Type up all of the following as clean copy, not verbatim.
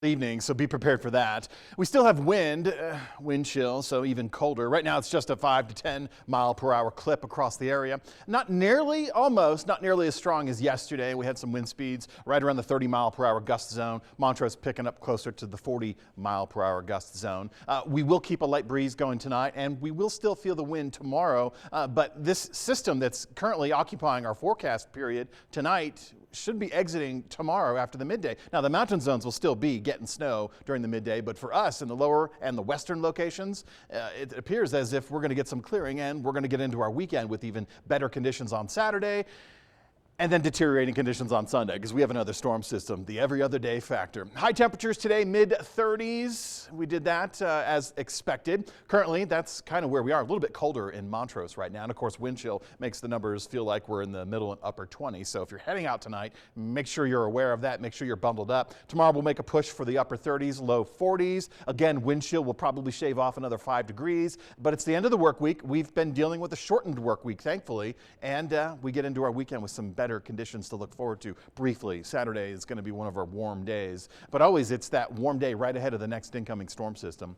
evening, so be prepared for that. We still have wind chill, so even colder. Right now it's just a 5 to 10 mile per hour clip across the area. Not nearly as strong as yesterday. We had some wind speeds right around the 30 mile per hour gust zone. Montrose picking up closer to the 40 mile per hour gust zone. We will keep a light breeze going tonight, and we will still feel the wind tomorrow, but this system that's currently occupying our forecast period tonight should be exiting tomorrow after the midday. Now, the mountain zones will still be getting snow during the midday, but for us in the lower and the western locations, it appears as if we're going to get some clearing, and we're going to get into our weekend with even better conditions on Saturday, and then deteriorating conditions on Sunday because we have another storm system, the every other day factor. High temperatures today, mid-30s. We did that as expected. Currently, that's kind of where we are. A little bit colder in Montrose right now. And of course, wind chill makes the numbers feel like we're in the middle and upper 20s. So if you're heading out tonight, make sure you're aware of that. Make sure you're bundled up. Tomorrow, we'll make a push for the upper 30s, low 40s. Again, wind chill will probably shave off another 5 degrees. But it's the end of the work week. We've been dealing with a shortened work week, thankfully. And we get into our weekend with some better conditions to look forward to. Briefly, Saturday is going to be one of our warm days, but always it's that warm day right ahead of the next incoming storm system.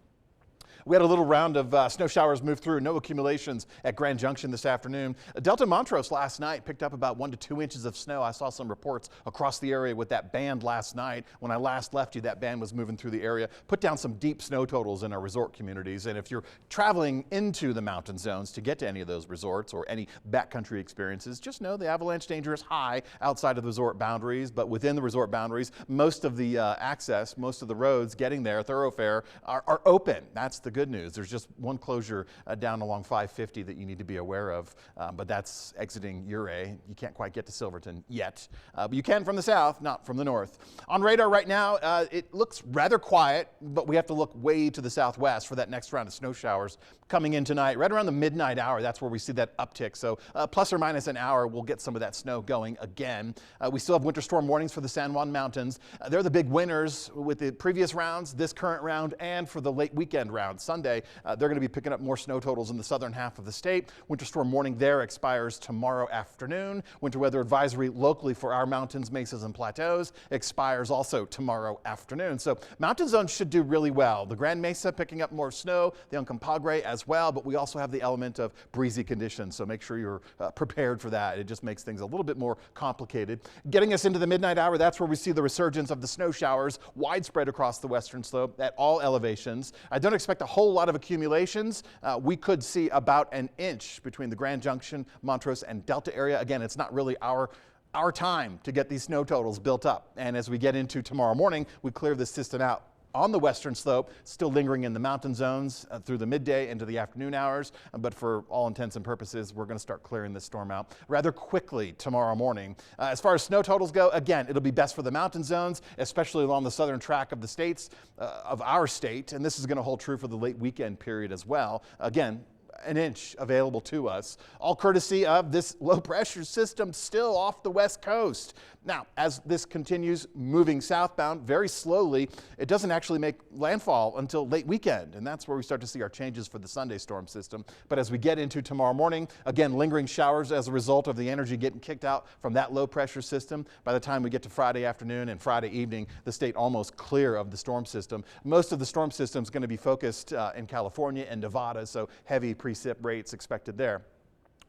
We had a little round of snow showers move through. No accumulations at Grand Junction this afternoon. Delta Montrose last night picked up about 1 to 2 inches of snow. I saw some reports across the area with that band last night. When I last left you, that band was moving through the area, put down some deep snow totals in our resort communities. And if you're traveling into the mountain zones to get to any of those resorts or any backcountry experiences, just know the avalanche danger is high outside of the resort boundaries, but within the resort boundaries, most of the access, most of the roads getting there, thoroughfare, are open. That's the good news. There's just one closure down along 550 that you need to be aware of, but that's exiting Ouray. You can't quite get to Silverton yet, but you can from the south, not from the north. On radar right now, it looks rather quiet, but we have to look way to the southwest for that next round of snow showers coming in tonight. Right around the midnight hour, that's where we see that uptick. So plus or minus an hour, we'll get some of that snow going again. We still have winter storm warnings for the San Juan Mountains. They're the big winners with the previous rounds, this current round, and for the late weekend round. Sunday, they're going to be picking up more snow totals in the southern half of the state. Winter storm warning there expires tomorrow afternoon. Winter weather advisory locally for our mountains, mesas, and plateaus expires also tomorrow afternoon. So mountain zones should do really well. The Grand Mesa picking up more snow, the Uncompahgre as well, but we also have the element of breezy conditions, so make sure you're prepared for that. It just makes things a little bit more complicated. Getting us into the midnight hour, that's where we see the resurgence of the snow showers widespread across the western slope at all elevations. I don't expect a whole lot of accumulations. We could see about an inch between the Grand Junction, Montrose, and Delta area. Again, it's not really our time to get these snow totals built up. And as we get into tomorrow morning, we clear this system out on the western slope, still lingering in the mountain zones through the midday into the afternoon hours. But for all intents and purposes, we're going to start clearing this storm out rather quickly tomorrow morning. As far as snow totals go, again, it'll be best for the mountain zones, especially along the southern track of the states, of our state. And this is going to hold true for the late weekend period as well. Again, an inch available to us, all courtesy of this low pressure system still off the west coast. Now, as this continues moving southbound very slowly, it doesn't actually make landfall until late weekend, and that's where we start to see our changes for the Sunday storm system. But as we get into tomorrow morning, again, lingering showers as a result of the energy getting kicked out from that low pressure system. By the time we get to Friday afternoon and Friday evening, the state almost clear of the storm system. Most of the storm system is going to be focused in California and Nevada, so heavy precip rates expected there.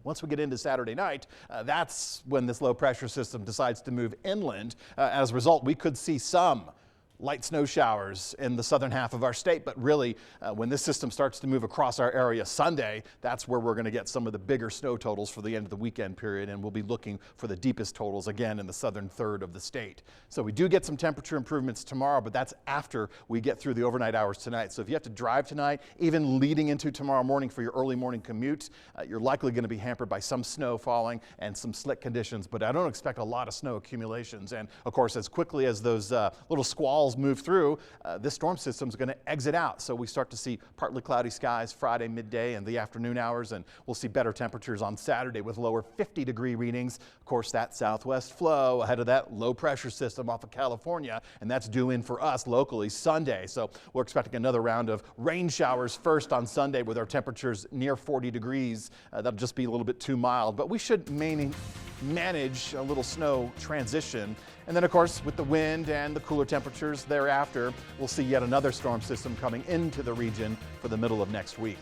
Once we get into Saturday night, that's when this low pressure system decides to move inland. As a result, we could see some light snow showers in the southern half of our state, but really when this system starts to move across our area Sunday, that's where we're going to get some of the bigger snow totals for the end of the weekend period, and we'll be looking for the deepest totals again in the southern third of the state. So we do get some temperature improvements tomorrow, but that's after we get through the overnight hours tonight. So if you have to drive tonight, even leading into tomorrow morning for your early morning commute, you're likely going to be hampered by some snow falling and some slick conditions, but I don't expect a lot of snow accumulations. And of course, as quickly as those little squalls move through, this storm system is going to exit out. So we start to see partly cloudy skies Friday midday and the afternoon hours, and we'll see better temperatures on Saturday with lower 50-degree readings. Of course, that southwest flow ahead of that low pressure system off of California, and that's due in for us locally Sunday. So we're expecting another round of rain showers first on Sunday with our temperatures near 40 degrees. That'll just be a little bit too mild, but we should manage a little snow transition. And then, of course, with the wind and the cooler temperatures, hours thereafter, we'll see yet another storm system coming into the region for the middle of next week.